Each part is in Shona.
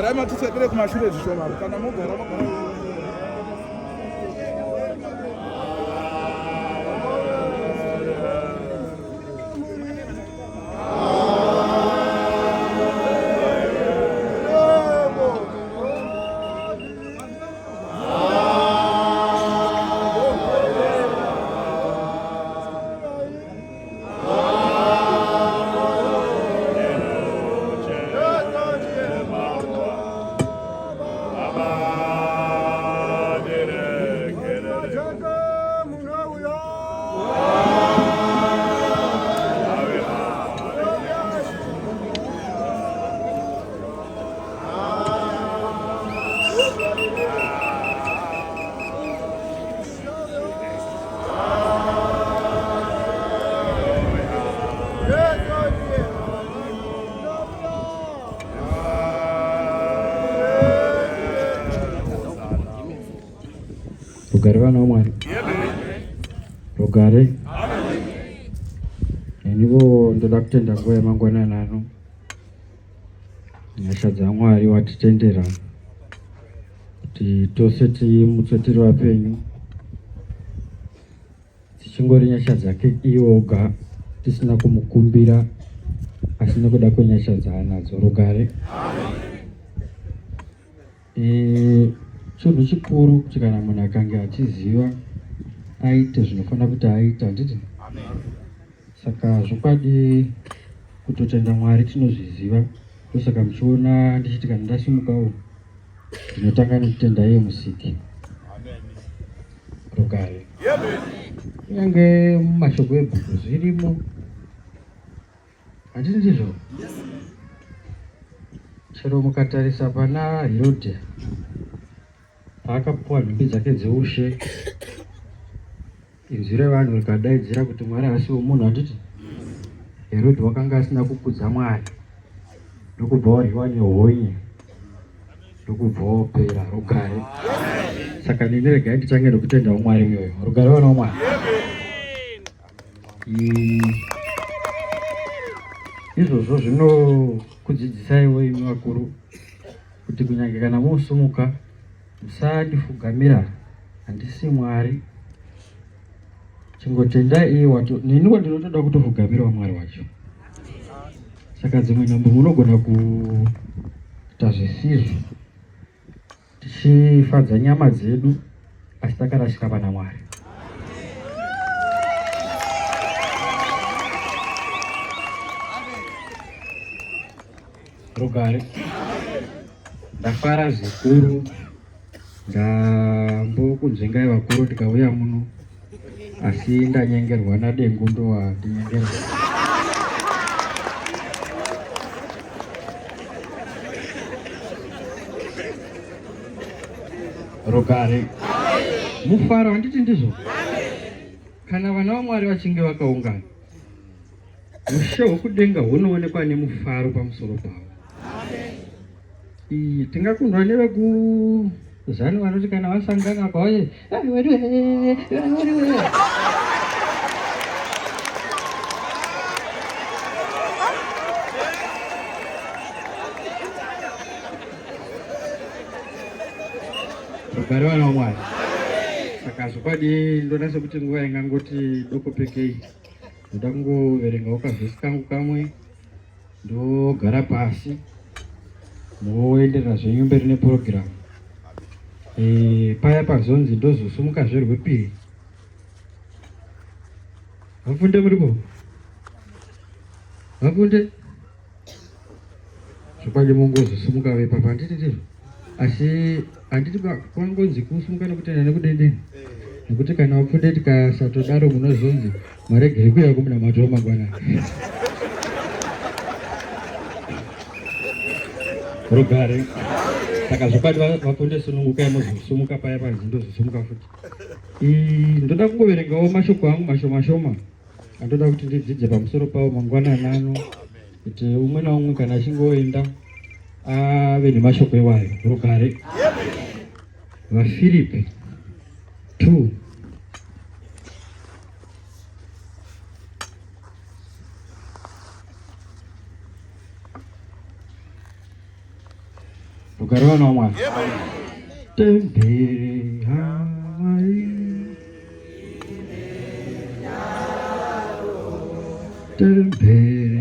rugare matisekere kumashure zvishoma kana mogara rugare vana vamwari rugare inivo ndoda kutenda nguva yemangwanani ano nyasha dzaMwari watitendera kuti tose timutswe tiri vapenyu dzichingori nyasha dzake iwoga tisina kumukumbira asi nekuda kwenyasha dzaanadzo rugare chinhu chikuru kuti kana munhu akange achiziva aite zvinofanira kuti aita handiti. Saka zvokwadi kutotenda Mwari tinozviziva, ndosaka muchiona ndichiti kana ndasimukawo ndinotanga nekutenda iye musiki rugare. Kunyange mumashoko ebhuku zvirimo, handiti ndizvo? Chero mukatarisa pana Herodhi paakapuwa nhumbi dzake dzeushe, inzwi revanhu rikadaidzira kuti Mwari asiwo munhu, handiti? Herodhi wakanga asina kukudza Mwari, ndokubva waryiwa nehonye, ndokubva wopera rugare. Saka nini regai ndichange nekutenda Mwari uyoyo rugare vana Mwari. Izvozvo zvinokudzidzisaiwo imi vakuru kuti kunyange kana musumuka musandifugamira, handisi Mwari, chingotenda iye wacho. Niniwo ndinotoda kutofugamirawo Mwari wacho. Saka dzimwe nhamba munogona kuita zvisizvo tichifadza nyama dzedu asi takarashika pana Mwari. Rugare ndafara zvikuru ndambokunzvengai vakuru ndikauya muno, asi ndanyengerwa nadengu ndowandinyengerwa. Rugare mufaro, handiti ndizvo? Kana vana vaMwari vachinge vakaungana, ushe hwekudenga hunoonekwa nemufaro pamusoro pavo. Tingakundwa nevekuzanu vanoti kana vasangana kwauye rugare vana vaMwari. Saka zvokwadi ndonasa kuti nguva ingangoti doko pekei, ndoda kungoverengawo kavhesi kangu kamwe ndogara pasi moenderera zvenyu mberi nepurogiramu. Paya pazonzi ndozosumukazve rwepiri, vafunde muripo, vafunde zvokwadi mongozosumuka vepapa, handiti ndizvo? Asi handiti kwangonzi kusumuka nekutenda nekudedeni, nekuti kana vafunde tikasatodaro munozonzi maregere kuya kumunamato wamangwanani. Rugare saka zvokwadi vafunde sunungukai muzosumuka paya panzi ndozosumuka futi. Ndoda kungoverengawo mashoko angu mashoma andoda kuti ndidzidze pamusoro pawo mangwanani ano, kuti umwe naumwe kana achingoenda ave nemashoko ewayo. Rugare vaFilipi 2 rugare Rugari wana omwana. Tembere hamai. Tembere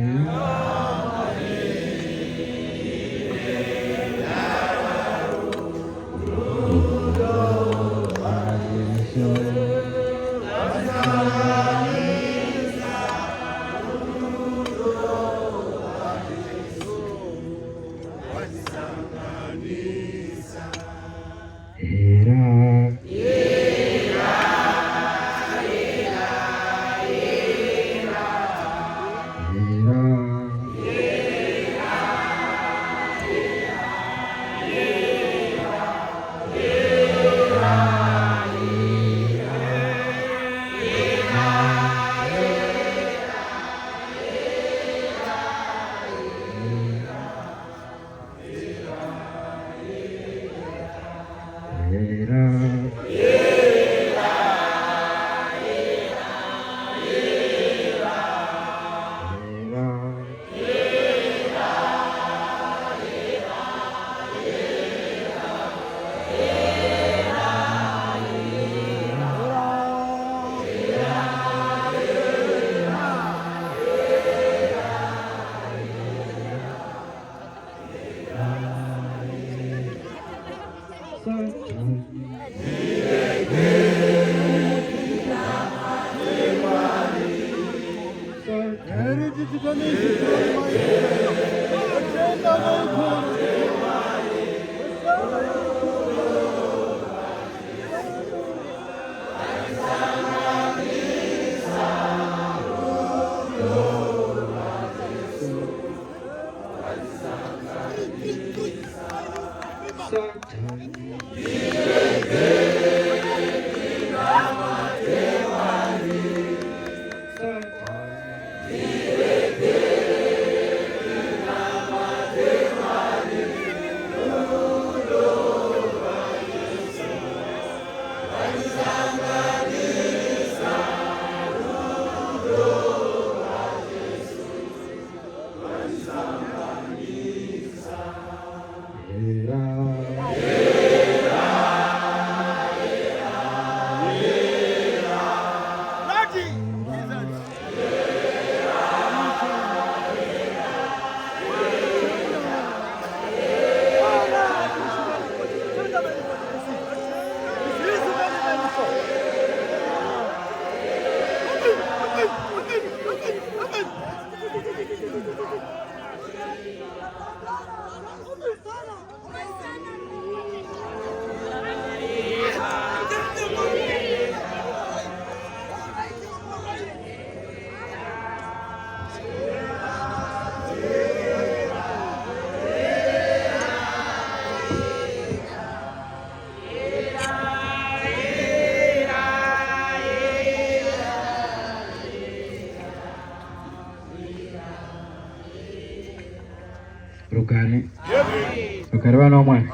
Rugari wana omwana.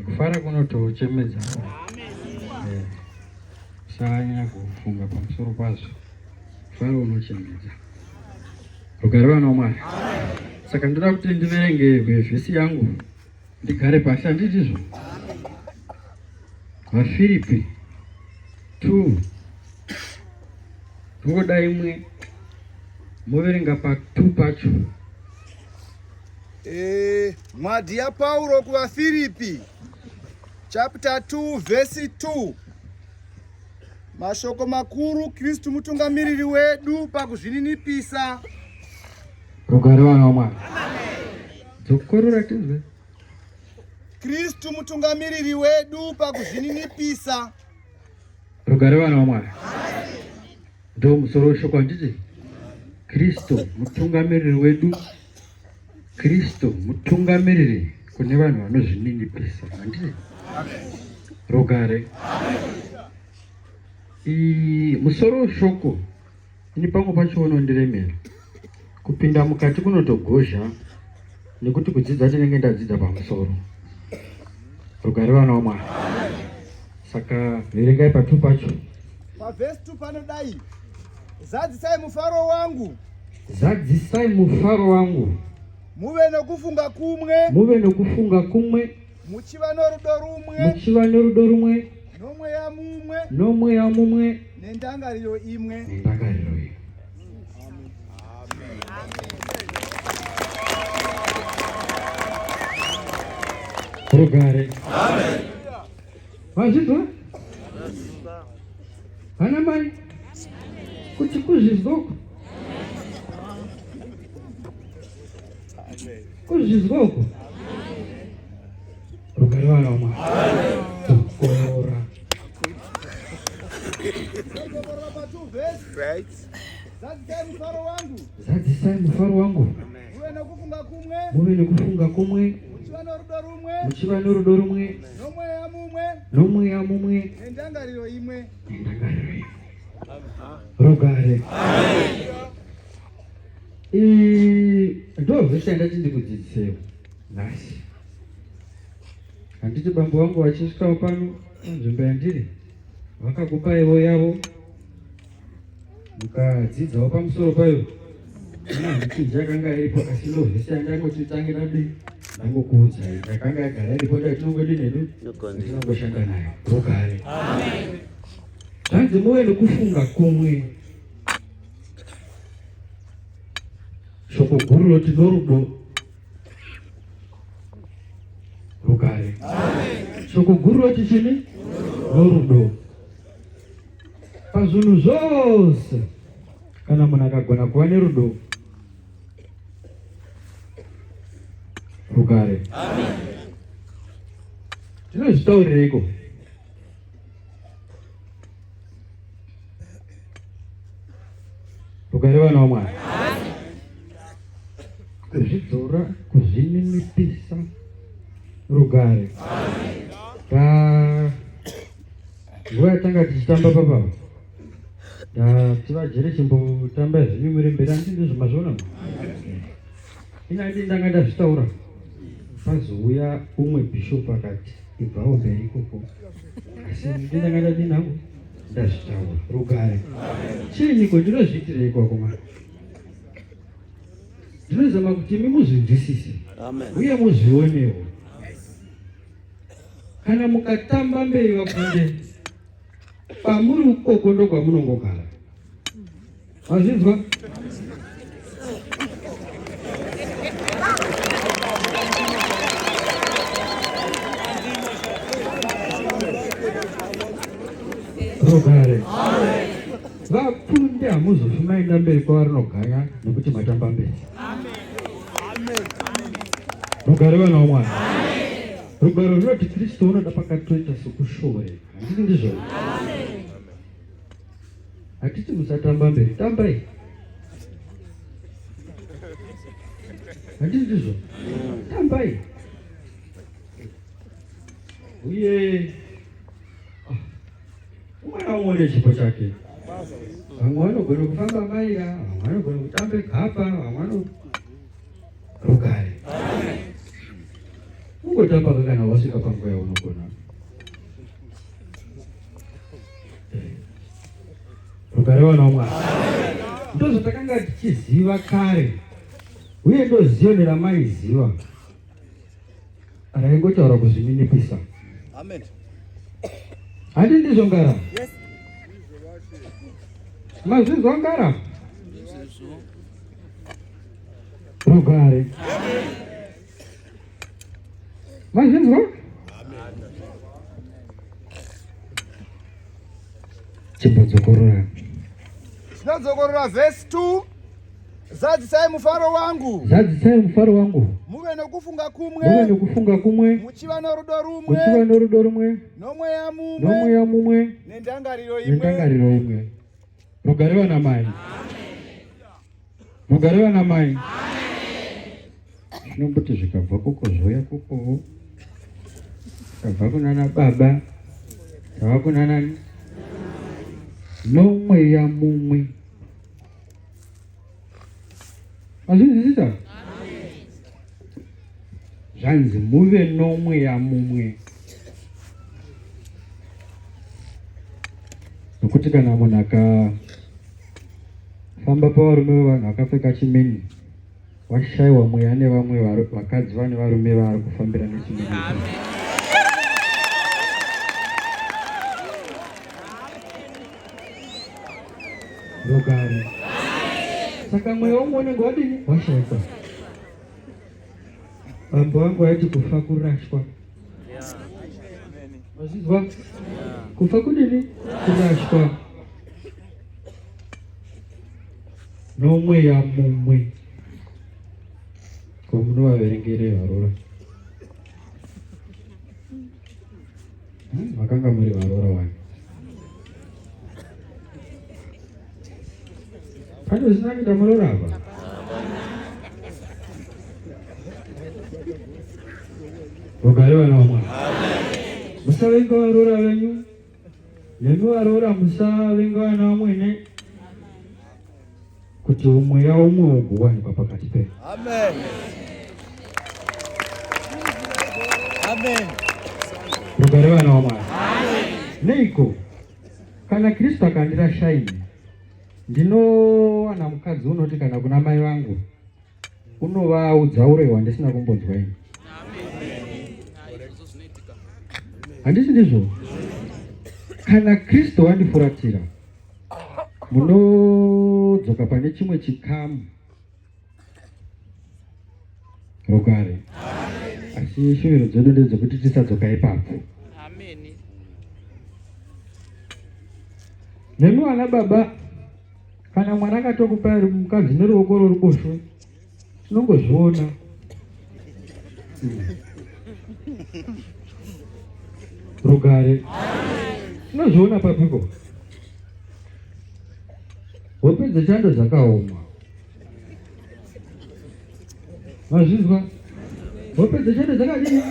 Kufara kuno tochemedza. Sanya kufunga pamusoro pazo. Kufara unochemedza. Rugari wana omwana. Saka ndoda kuti ndiverenge vhesi yangu. Ndigare pasi handitizvo. vaFilipi 2 ndingoda imwe muverenga pa 2 pacho. Mwadi ya Paulo ku vaFilipi chapter 2 verse 2. Mashoko makuru Kristu mutungamiriri wedu pakuzvininipisa. Rugari wana omwana. Dzokorora tizwe. Kristu mutungamiriri wedu pakuzvininipisa. Rugari wana omwana. Ndo musoro shoko handiti. Kristu mutungamiriri wedu. Kristu mutungamiriri kune vanhu vanozvininipisa. Handiti. Rugare. Musoro shoko ini pamwe pacho unondiremera. Kupinda mukati kunotogozha nekuti kudzidza tinenge ndadzidza pamusoro. Rugare vana omwana. Saka verengai pa 2 pacho. Pa verse 2 panodai. Zadzisai mufaro wangu. Zadzisai mufaro wangu. muve nokufunga kumwe, muve nokufunga kumwe, muchiva norudo rumwe, muchiva norudo rumwe, nomweya mumwe, nomweya mumwe, nendangariro imwe. nendangariro imwe. Rugare. Amen. Mazvizwa? Hana mai? Kuti kuzvizwoko? Kuzvizwoko? Rugare vana vamwe. Kukora. Zadzisai mufaro wangu. Muve nokufunga kumwe, muchiva norudo rumwe, nomweya mumwe, nendangariro imwe. Rugare. Ndovhese ndachindikudzidzisewo nhasi. Handiti bambo vangu vachisvikawo pano nzvimbo yandiri vakakupaiwo yavo mukadzidzawo pamusoro payo. Handiti jakanga iripo asi ndovhese ndangotitangira dii ndangokuudzai ndakanga yagara iripo ndatinongodi nedu tinongoshanda nayo. Rugare. Zvanzi muve nokufunga kumwe. Shoko guru roti norudo. Rugare. Shoko guru roti chini? Norudo. Pazvinhu zvose kana munhu akagona kuva nerudo. Rugare. Tinozvitaurireiko? Rugare vana vaMwari. Kuzvidzora, kuzvininipisa. Rugare. Nguva yatanga tichitamba papapa tivajere chimbotamba zvimwe mberi handiti zvimazvona inandi ndanga ndazvitaura pazouya umwe bhishopu akati ibvawo mberi ikoko asi ndindanga ndati nangu ndazvitaura. Rugare. Chiiniko ndinozviitireiko kuma? Ndinozama kuti muzvinzwisise uye muzvionewo. Kana mukatamba mberi vakunde pamuri ukoko ndokwamunongogara. Mazvinzwa? Rugare. Vapunde hamuzofi maenda mberi kwarinoganya nekuti matamba mberi. Rugare vana vaMwari. Rugare runoti Kristu unoda pakatoita sokushoreka. Handiti ndizvo? Hatiti musatamba mberi, tambai. Handiti ndizvo? Tambai. Uye umwe naumwe nechipo chake. Vamwe vanogona kufamba maira, vamwe vanogona kutamba gapa, vamwe Rugare. Ungotamba kana wasvika panguva yaunogona. Rugare vana vaMwari. Ndozvatakanga tichiziva kare uye ndozionera maiziva raingotaura kuzvininipisa. Amen. Handi ndizvo ngara? Yes. Mazvinzwa ngara? Rugare. Mazvinzwa? Chimbodzokorora. Tinodzokorora verse 2. Zadzisai mufaro wangu. Zadzisai mufaro wangu. Muve nokufunga kumwe. Muve nokufunga kumwe. Muchiva norudo rumwe. Muchiva norudo rumwe. Nomweya mumwe. Nomweya mumwe. Nendangariro imwe. Nendangariro imwe. Rugare vana mai. Rugare vana mai. Zvinomboti zvikabva koko zvoya kokovo. Zvakabva kunana baba. Zvava kunana nomweya mumwe. Azvinzwisisa? Zvanzi muve nomweya mumwe. Nokuti kana munhu akafamba pavarume vavanhu akapfeka chimini washaiwa mweya nevamwe vakadzi vane varume vari kufambira nechimwe. Rugare. Saka mweya umwe unenge wadini? Washaikwa. Bambo wangu aiti kufa kurashwa. Wazizwa? Kufa kudini? Kurashwa. Nomweya mumwe. Kwa muno waverengere varora. Makanga muri varora wani. Pane zina kuita murora apa? Rugare vana vamwari. Musavenga varora venyu. Nemi varora musavenga vana vamwene. Kuti umweya umwe ugowanikwa pakati penyu. Amen. Amen. Rugare vana vamwari. Neiko kana Kristu akandirashaini, ndinowana mukadzi unoti kana kuna mai vangu unovaudza urehwa wandisina kumbonzwa ini. Handisi ndizvo? Kana Kristu wandifuratira, munodzoka pane chimwe chikamu. Rugare. Asi shuviro dzedu ndedzekuti tisadzoka ipapo. Nemi vana baba, kana mwana akatokupa mukadzi neruoko rworuboshwe, tinongozviona. Rugare. Tinozviona papiko. Hope dzechando dzakaoma. Mazvizwa? Hope dzechando dzakadini?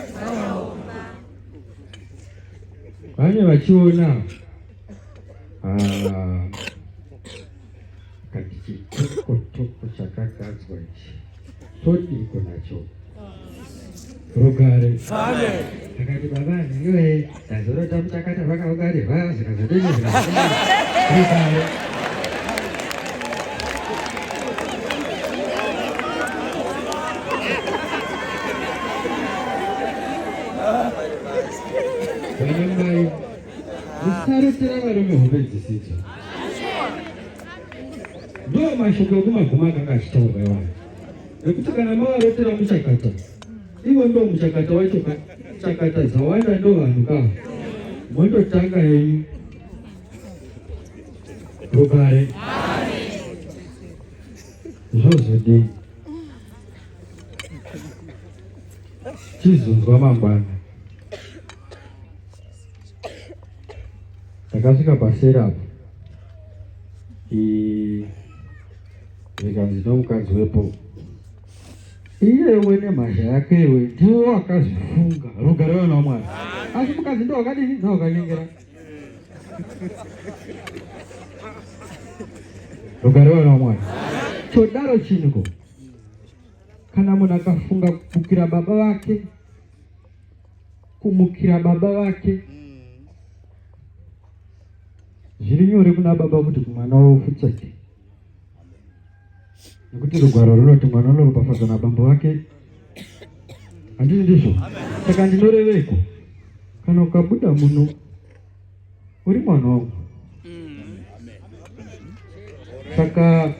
Vane vachiona. Kachitoko chakagadzwa ichi todiko nacho. Rugare. Akati baba niwe ndazorota muchakata vakaogareva zvikazodini zvikazodini. Rugare. Vanamai musarotera varume hope dzisidzo. Ndo mashoko ekumaguma akanga achitaurwa vanhu. Nekuti kana mavarotera muchakata, ivo ndo muchakata wacho chakata dzawanda ndo vanhu kava. Mondotanga henyu. Rugare. Zvozodini. Chizonzwa mangwana. Takasvika paserapo. Zikanzi nomukadzi wepo. Iyewe nemhasha yake iwe ndiwo wakazvifunga. Rugare vana vamwari. Asi mukadzi ndo wakadini? Ndo wakanyengera. Rugare vana vamwari. Chodaro chiniko. Kana munhu akafunga kupukira baba vake, kumukira baba vake, zviri nyore kuna baba kuti mwana ufutseke. Nekuti rugwaro runoti mwana unoropafadzwa nabambo vake. Handisi ndizvo? Saka ndinoreveko, kana ukabuda muno uri mwana wangu. Saka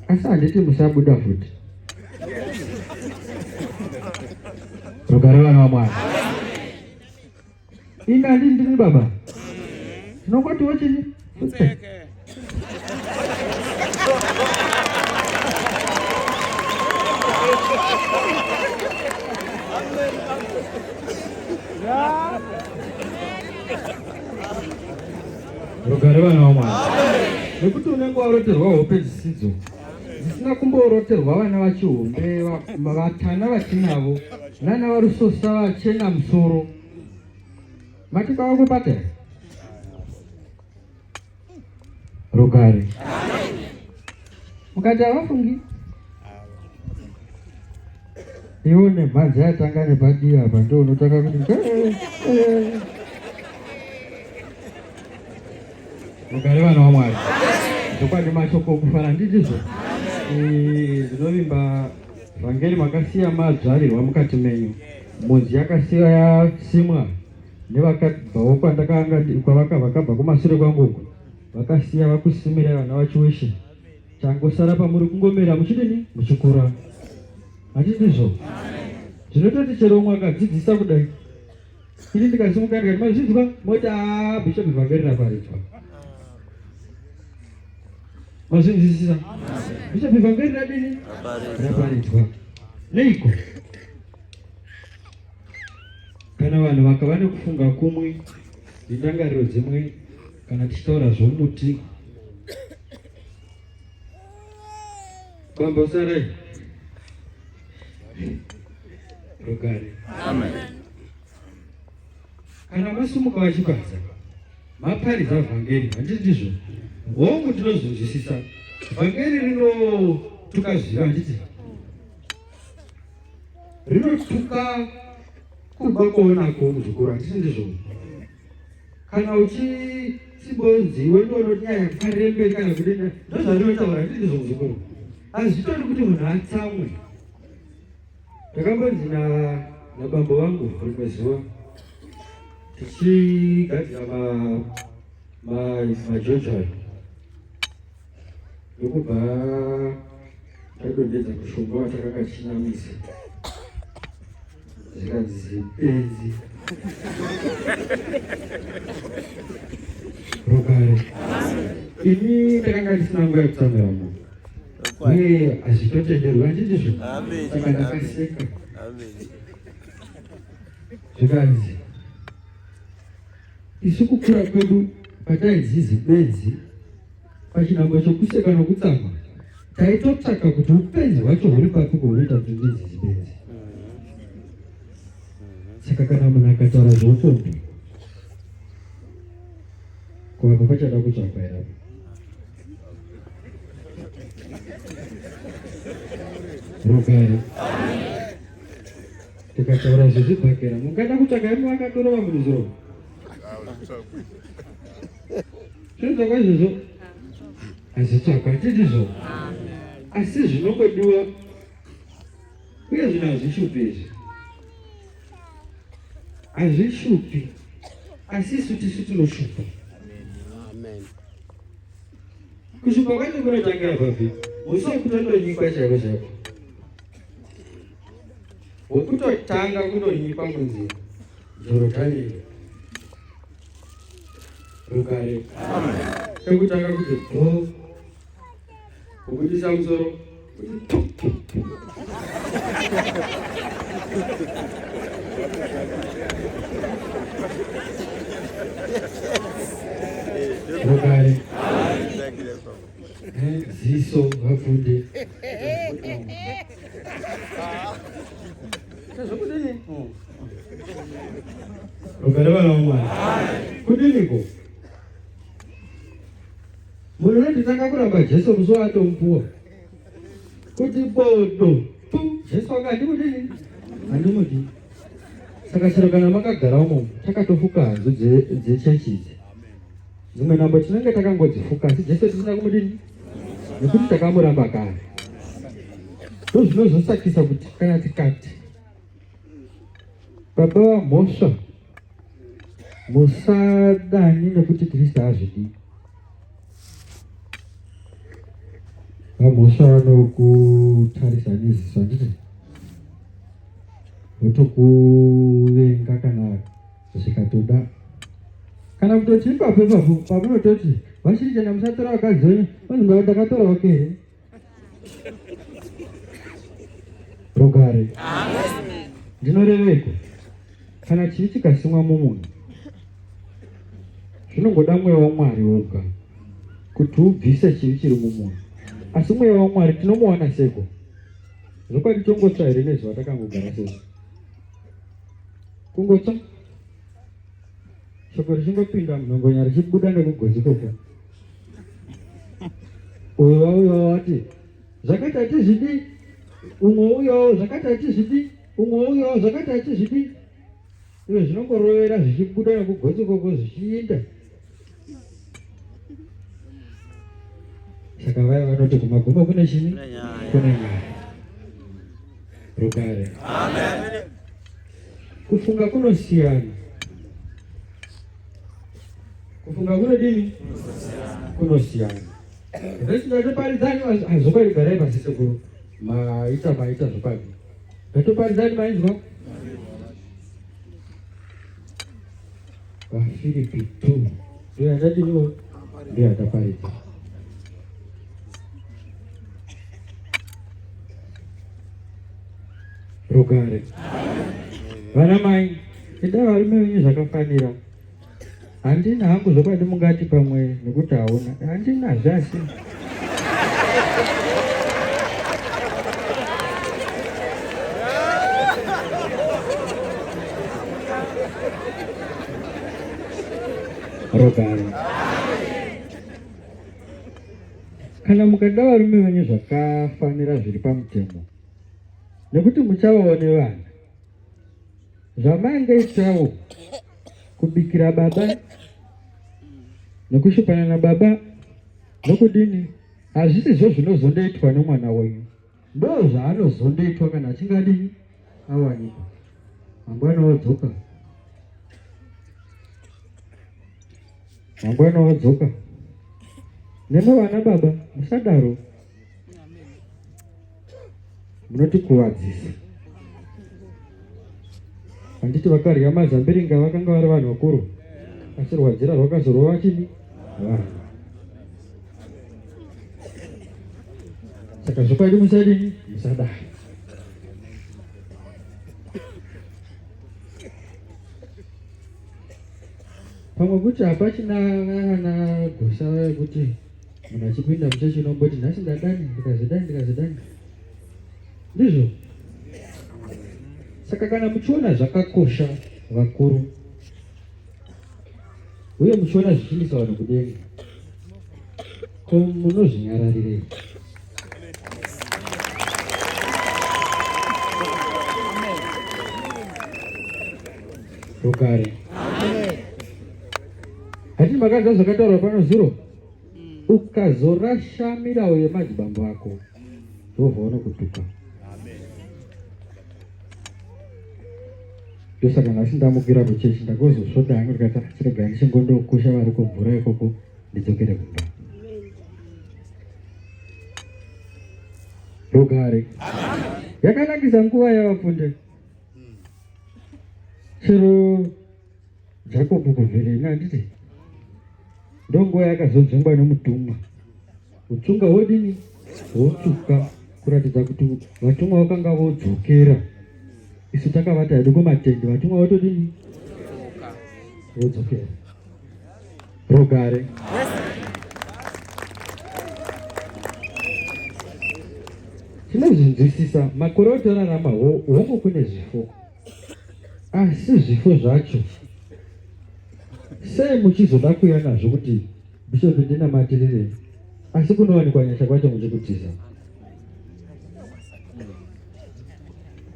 asi handiti musabuda futi. Rugare vana vamwari. Ini handini baba. Tinongoti wachini? Futseke. Rugare vana vamwari. Nekuti unenge waroterwa hope dzisidzo. Dzisina kumboroterwa vana vachihombe, vatana vatinavo, nana varusosa vachena musoro. Matika wakupata here? Rugare. Mukati havafungi? Iwo nemhanza yatanga nepadivi apa ndo unotaka kuti Rugare vana vamwari. Ndokwadi mashoko okufara ndizvo. Ndinovimba vhangeri makasiya madzvarirwa mukati menyu, mhodzi yakasiya yasimwa nevakabvawo vakabva kumashure kwangu vakasiya vakusimira vana vachiweshe. Changosara pamuri kungomera muchidini muchikura. Hatindizvo? Zvinototi chero umwe akadzidzisa kudai, ini ndikasimuka ndikati mazvidzwa moti bhishopu vhangeri raparidzwa. Mazvinzwisisa? Bhishopu vhangeri radini raparidzwa. Neiko? Kana vanhu vakava nekufunga kumwe nendangariro dzimwe, kana tichitaura zvomuti, bamba usarai rugare. Kana masumuka vachikwadza maparidza vhangeri, handiti ndizvo? Hongu tinozonzwisisa vhangeri rinotuka zviva, handiti rinotuka kubva kuonako muzvikoro, handiti ndizvo? Kana uchitsimbonzi wendonoti nyaya kufarire mberi kana kudenda, ndozvarinotaura, handiti ndizvo muzvikoro? Hazvitori kuti munhu atsamwe. Ndakambonzi nabambo vangu rimwe zuva tichigadzira majojo ndokubva tadondedza mushonga watakanga tichinamisa zvikanzi zipenzi rugare. Ini ndakanga ndisina nguva yekutsamwira munhu uye hazvitotenderwa, handitizvo? Saka ndakaseka. Zvikanzi isu kukura kwedu pataidzizi benzi pachinangwa chokuseka nokutsamwa taitotsvaka kuti upenzi hwacho huri papi kuhunoita kuti ndidzizi benzi. Saka kana munhu akataura zveupombwe kuvapa pachada kutsvakwa here? Rugare. Tikataura zvezvibhakera mungada kutsvaka hemu akatorova munhu zuro. Zvinhu izvozvo hazvitsvakwa, handitizvo? Asi zvinongodiwa uye zvinhu hazvishupi izvi. Hazvishupi, asi isu tisu tinoshupa. Kushupa kwacho kunotangira papi? Musi wekutondonyikwa chaiko chaiko. Wekutotanga kunonyikwa munzi Jorodhani rugare. Kwekutanga kuti go, kubudisa musoro rugare. Ziso vafunde rugare vana vamwari. Kudiniko munhu unonditanga kuramba Jesu musi watomupuwa kuti bodo Jesu akati kudini handimudi. Saka chero kana makagara umo takatofuka hanzu dzechechi idzi dzimwe nambo tinenge takangodzifuka, asi Jesu tisina kumudini nekuti takamuramba kare. Ndozvinozosakisa kuti kana tikati baba vamhosva musadani nekuti Kristu hazvidi, vamhosva vanokutarisa neziso, handiti votokuvenga kana zvikatoda, kana kutoti ipapo pamunototi vachiri chena musatora vakadzi wenyu vanhu ndakatora wake here. Rugare. Ndinoreveko kana chiri chikasimwa mumunhu zvinongoda mweya waMwari woga kuti ubvise chivi chiri mumunhu, asi mweya waMwari tinomuwana seko. Zvokwadi tongotsva here nezuva takangogara sezvo? Kungotsva shoko richingopinda munhongonya richibuda nekugotsi koko. Uyo wauyawo wati zvakati hatizvidi, umwe uyawo zvakati hatizvidi, umwe uyawo zvakati hatizvidi. Iwe zvinongorovera zvichibuda nekugotsi koko zvichiinda. Saka vaya vanoti kumagumo kune chini, kune nyaya. Rugare. Kufunga kunosiyana. Kufunga kunodini? Kunosiyana. Ndatoparidzani hazvokaigarai pasi sekuru maita zvokadi. Ndatoparidzani mainzwa? Vafilipi 2 ndio yandadiniwo ndio yataparidza. Rugare. Vana mai, ida varume venyu zvakafanira. Handina hangu zvokwadi mungati pamwe nekuti hauna. Handina zvasi. Rugare. Kana mukada varume venyu zvakafanira zviri pamutemo, nekuti muchavaone vana zvamangaitawo kubikira baba nekushipana nababa nokudini hazvisizvo zvinozondoitwa nomwana wenyu, ndo zvaanozondoitwa kana achingadini awanikwa. Mangwana wadzoka, mangwana wadzoka. Nemo vana baba musadaro, munotikuwadzisa. Handiti vakarya mazambiringa vakanga vari vanhu vakuru, asi rwadzira rwakazorova chini vanhu. Saka zvokwadi musadini, musadaro. Pamwe kuti hapachina ana gosa yekuti munhu achipinda muchechi unomboti nhasi ndadani ndikazidani ndizvo. Saka kana muchiona zvakakosha vakuru uye muchiona zvichindisa vanhu kudenga, ko munozvinyararirei? Rugare. Hati makanzwa zvakataurwa pano zuro, ukazorasha mirau yemadzibambo ako Jehovha unokutuka. Ndosaka nhasi ndamukira kuchechi ndakuzosvoda hangu ndikati chirega ndichingondokusha vari kumvura ikoko ndidzokere kumba. Rugare. Yakanakisa nguva yavafunde. Chero Jacob kuvherena handiti ndonguva yakazonzvengwa nemutumwa. Utsunga hwodini hwotsvuka kuratidza kuti vatumwa vakanga vodzokera. Isu takavata hedu kumatende, vatumwa votodini vodzokera. Rugare. Tinozvinzwisisa makore otorarama hongu kune zvifo, asi zvifo zvacho sei muchizoda kuuya nazvo kuti Bishop ndinamatirire, asi kunowanikwa nyasha kwacho muchikutiza.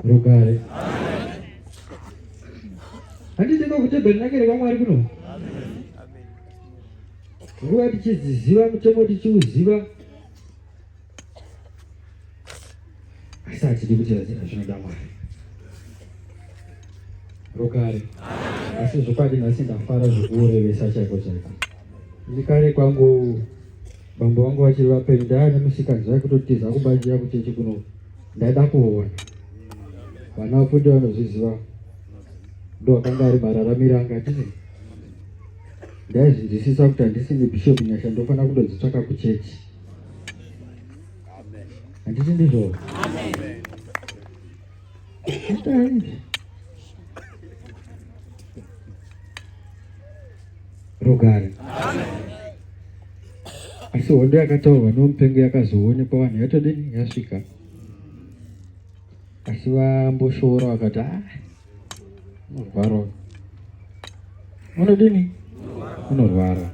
Rugare. Handiti kutebherenakeri kwaMwari kuno. Nguva tichiziziva mutemo tichiuziva, asi hatidi kuti zina zvinoda Mwari. Rugare. Asi zvokwadi nhasi ndafara zvokuurevesa chaiko chaiko. Ndikare kwangu bambo vangu vachiri vapenyu ndaya nemusikadzi vaikutotiza kubanjira kuchechi kuno, ndaida kuona vana vafundi vanozviziva, ndo vakanga ari mararamiro anga. Hatiti ndaizvinzwisisa kuti handisini bishop nyasha ndofanira kundodzitsvaka kuchechi. Handiti ndizvo? Rugare. Asi hondo yakataurwa nomupengo yakazoonekwa, vanhu yatodini yasvika, asi vamboshoora vakati unorwara, unodini unorwara.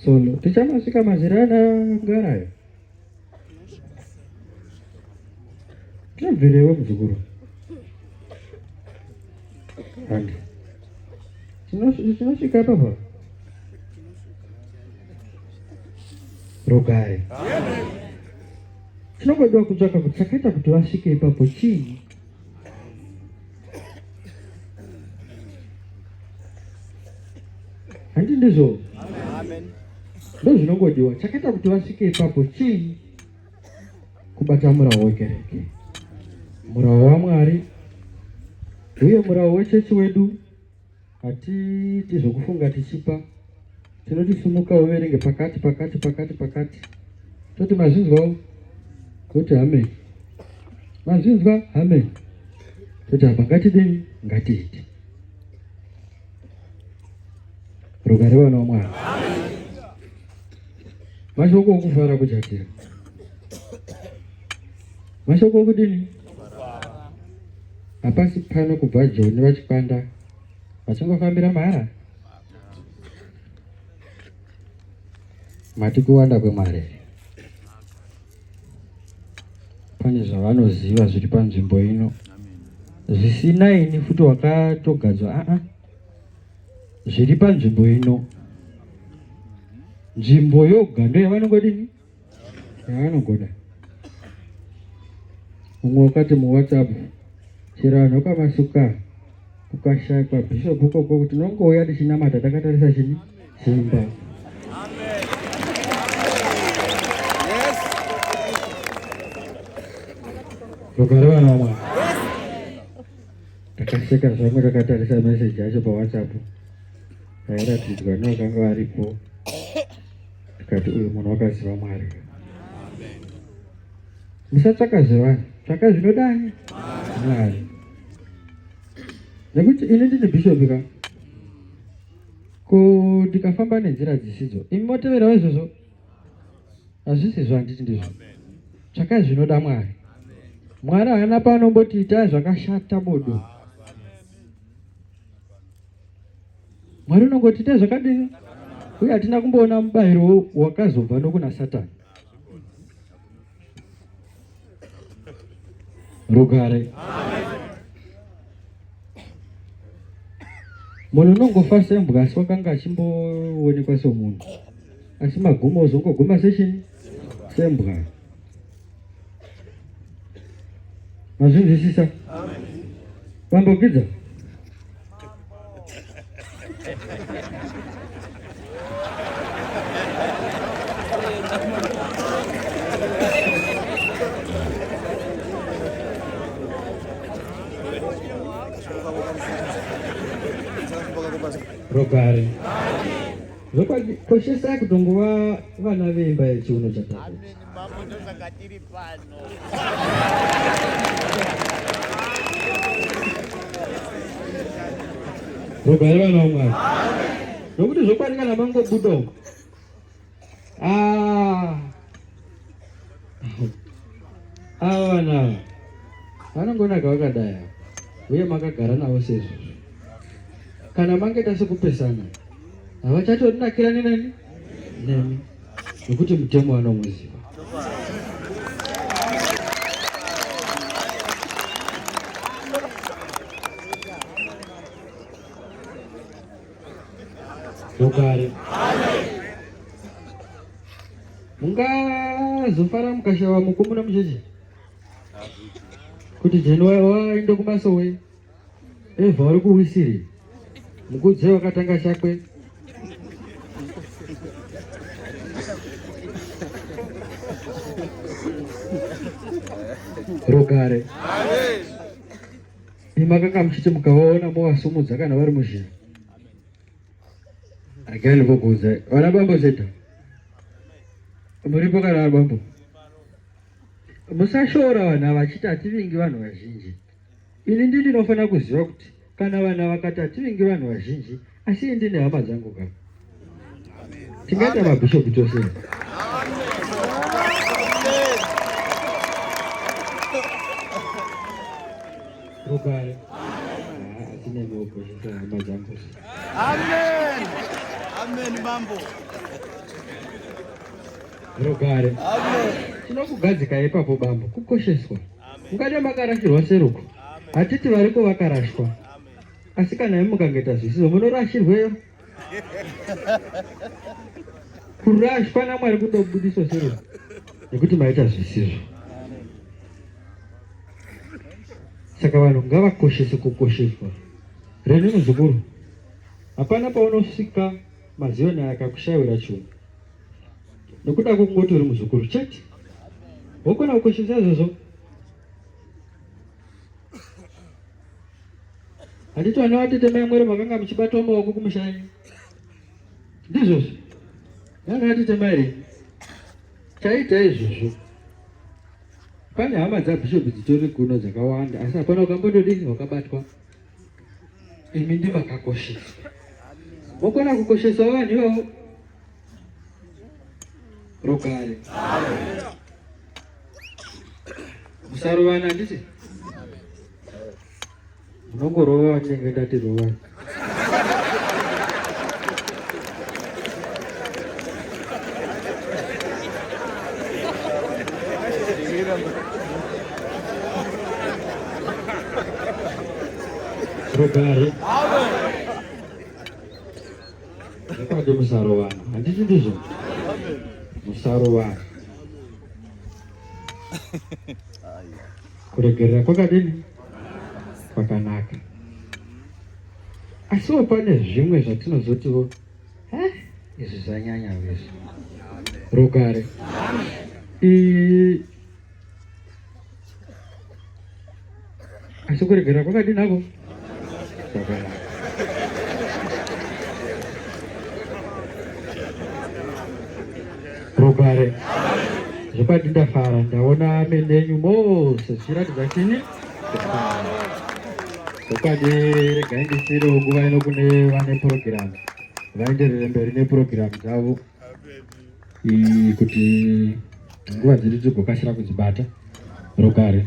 Solo tichamasvika mazera anangarayo, tinobverewo muzukuru handi tinosvika papa. rugare. Tinongodiwa kutsvaka kuti chakaita kuti vasvike ipapo chii. Handi ndizvo? Ndo zvinongodiwa. Chakaita kuti vasvike ipapo chii? Kubata murawo wekereke, murawo waMwari uye murawo wechechi wedu. Hatiiti zvokufunga tichipa, tinoti sumuka uverenge pakati. Toti mazvinzwawo, toti amen. Mazvinzwa, amen. Toti apa ngatidini, ngatiiti. Rugare vana vaMwari. Mashoko okufara kuchatira. Mashoko okudini? Hapasi pano kubva Joni vachipanda vachingofambira mara. Mati kuwanda kwemari. Pane zvavanoziva zviri panzvimbo ino zvisina ini futi wakatogadzwa. Zviri panzvimbo ino, nzvimbo yoga ndo yavanongodini, yavanongoda. Mumwe wakati muWhatsApp, chero vanhu vakamasuka kukashakwa bhishopu ukoko kuti tinongouya tichinamata takatarisa chini, simba. Rugare vana vaMwari. Takasheka zvangu takatarisa meseji yacho paWhatsApp. Tairatidzwa nevakanga varipo. Tikati uyu munhu wakaziva Mwari. Musatsvaka zvevanhu, tsvaka zvinodani Mwari. Nekuti ini ndine bhishopu ka, ko ndikafamba nenzira dzisidzo, imi moteverawo izvozvo? Hazvisizvo, handiti ndizvo. Tsvakai zvinoda Mwari. Mwari haana paanomboti itai zvakashata bodo. Mwari unongoti itai zvakadini, uye hatina kumboona mubayiro wakazobva nokuna Satani. Rugare. Munhu unongofa sembwa asi wakanga achimboonekwa somunhu, asi magumo uzongoguma sechini, sembwa. Mazvinzwisisa? Vambogidza? Rugare. Zvokoshesa kutongova vana veimba yechiuno chaTakuti. Rugare vana vaMwari. Nokuti zvokwanikana mangobuda. Vana vanongonaka vakadai uye makagara navo sezvo. Kana mangeta sekupesana, havachatonakirani nani nemi, nokuti mutemo vanomuziva. Rugare. Mungazofara mukashava mukomuna mucheche kuti Jeni waende kumasowe, Evha vari kuwisiri, mukudze wakatanga chakwe. Rugare. Imakanga muchichi mukavaona movasumudza kana vari muzhina. Agani vokudza vana bambo zeta muripo kana bambo, musashora vanhu vachiti hativingi vanhu vazhinji. Ini ndini ndinofanira kuziva kuti kana vanhu vakati hativingi vanhu vazhinji, asi ndine hama dzangu ka tingaita mabhishopu tose. Rugare. Atine mwokoshesa hama dzangu. Amen. Amen bambo. Rugare. Amen. Tinokugadzika ipapo bambo, kukosheswa. Ungade makarashirwa seruko. Hatiti variko vakarashwa. Asi kana mukangeta zvisizo munorashirweyo. Kurash pana Mwari kutobudiso sero. Nekuti maita zvisizvo. Saka vanhu ngavakoshese kukosheswa. Rene muzukuru. Hapana paunosvika mazivana akakushayira chinhu. Nekuda kungoti uri muzukuru chete. Wokona kukoshesa izvozvo. Handiti vana vatete mai Mwari makanga muchibatwa maoko kumushanyi. Ndizvozvo. Vana vatete mai chaita izvozvo. Pane hama dzabhishopu dzitori kuno dzakawanda asi hapana ukambododini wakabatwa. Imi ndivakakoshesa. Mokona kukoshesa vanhu ivavo. Rokare. Musarovana handiti? Munongorova ndenge ndati rovana. Rokare. Ndakade musarovana. Handiti ndizvo? Musarovana. Kuregerera kwakadini? Kwakanaka. Asiwo pane zvimwe zvatinozotiwo izvi zvanyanya wezvo. Rokare. Asi kuregerera kwakadini nako? Kwakanaka. Rokare. Zvepati ndafara ndaona menenyu mose zvichiratidza chini? Zvepati regai ndisirewo nguva ino kune vane purogiramu. Vaenderere mberi nepurogiramu dzavo kuti nguva dziri dzigokasira kudzibata. Rokare.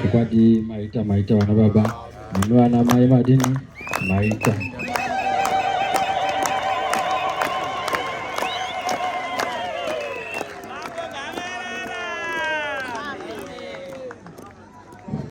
Zvepati maita vana baba. Mune vana mai madini? Maita.